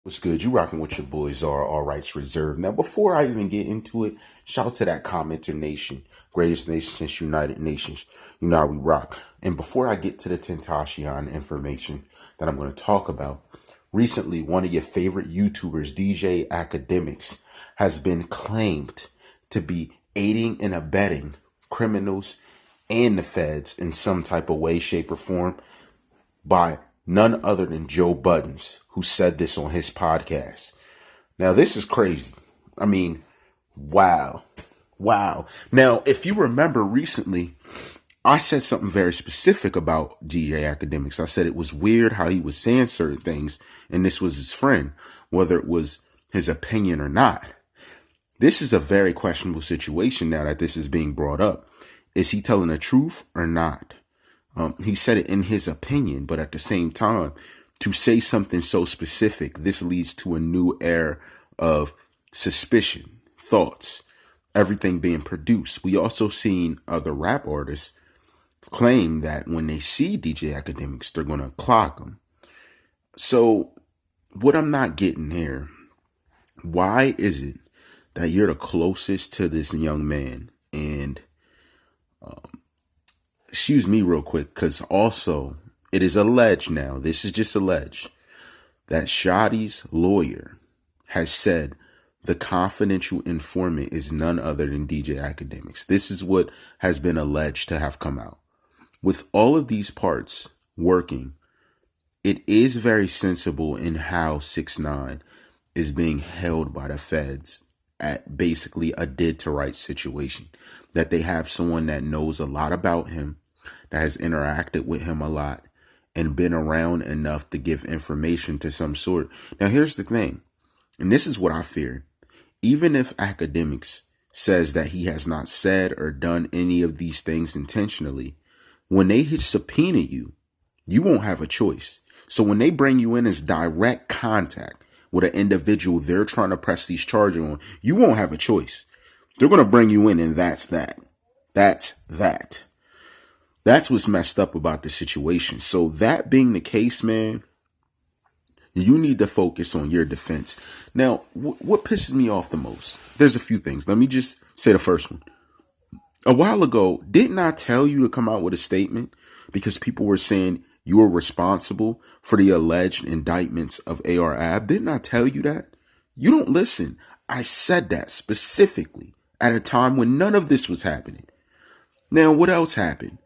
What's good? You rocking with your boys are all rights reserved. Now, before I even get into it, shout out to that CommenterNation, greatest nation since United Nations. You know how we rock. And before I get to the Tentacion information that I'm going to talk about, recently one of your favorite YouTubers, DJ Akademiks, has been claimed to be aiding and abetting criminals and the feds in some type of way, shape, or form by none other than Joe Budden, who said this on his podcast. Now, this is crazy. I mean, wow. Wow. Now, if you remember recently, I said something very specific about DJ Akademiks. I said it was weird how he was saying certain things, and this was his friend, whether it was his opinion or not. This is a very questionable situation now that this is being brought up. Is he telling the truth or not? He said it in his opinion, but at the same time, to say something so specific, this leads to a new era of suspicion, thoughts, everything being produced. We also seen other rap artists claim that when they see DJ Akademiks, they're going to clock him. So what I'm not getting here, why is it that you're the closest to this young man? And excuse me real quick, because also it is alleged now, this is just alleged, that Shotty's lawyer has said the confidential informant is none other than DJ Akademiks. This is what has been alleged to have come out. With all of these parts working, it is very sensible in how 6ix9ine is being held by the feds at basically a dead to rights situation. That they have someone that knows a lot about him, that has interacted with him a lot, and been around enough to give information to some sort. Now, here's the thing, and this is what I fear. Even if Akademiks says that he has not said or done any of these things intentionally, when they hit subpoena you, you won't have a choice. So when they bring you in as direct contact with an individual they're trying to press these charges on, you won't have a choice. They're going to bring you in, and that's that. That's that. That's what's messed up about the situation. So that being the case, man, you need to focus on your defense. Now, what pisses me off the most? There's a few things. Let me just say the first one. A while ago, didn't I tell you to come out with a statement because people were saying you were responsible for the alleged indictments of AR Ab? Didn't I tell you that? You don't listen. I said that specifically at a time when none of this was happening. Now, what else happened?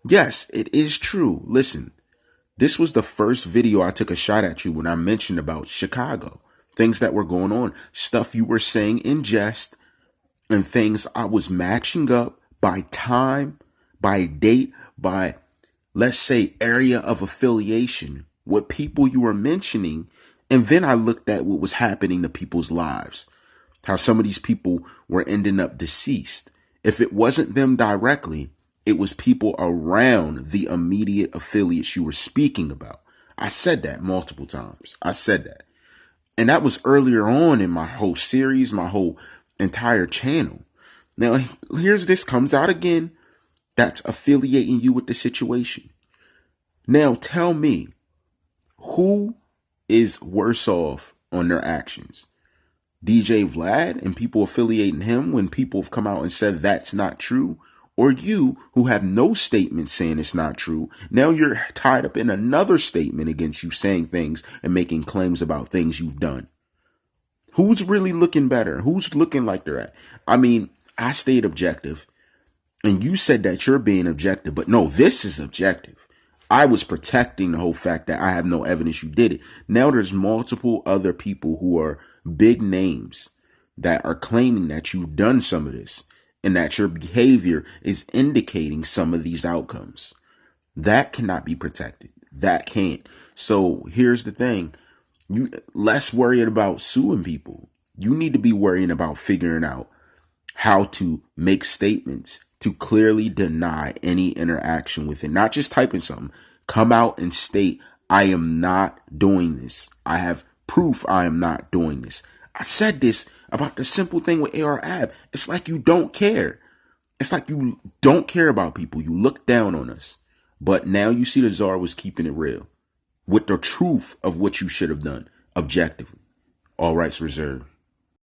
Yes, it is true. Listen, this was the first video I took a shot at you when I mentioned about Chicago. Things that were going on. Stuff you were saying in jest, and things I was matching up by time, by date, by, let's say, area of affiliation with people you were mentioning. And then I looked at what was happening to people's lives. How some of these people were ending up deceased. If it wasn't them directly, it was people around the immediate affiliates you were speaking about. I said that multiple times. I said that. And that was earlier on in my whole series, my whole entire channel. Now, here's this comes out again. That's affiliating you with the situation. Now, tell me, who is worse off on their actions? DJ Vlad and people affiliating him when people have come out and said that's not true? Or you who have no statement saying it's not true, now you're tied up in another statement against you saying things and making claims about things you've done. Who's really looking better? Who's looking like they're at? I mean, I stayed objective and you said that you're being objective, but no, this is objective. I was protecting the whole fact that I have no evidence you did it. Now there's multiple other people who are big names that are claiming that you've done some of this, and that your behavior is indicating some of these outcomes. That cannot be protected. That can't. So here's the thing. You less worried about suing people. You need to be worrying about figuring out how to make statements to clearly deny any interaction with it. Not just typing something. Come out and state, I am not doing this. I have proof I am not doing this. I said this about the simple thing with AR Ab. It's like you don't care. It's like you don't care about people. You look down on us. But now you see TheCzarr was keeping it real with the truth of what you should have done. objectively. All rights reserved.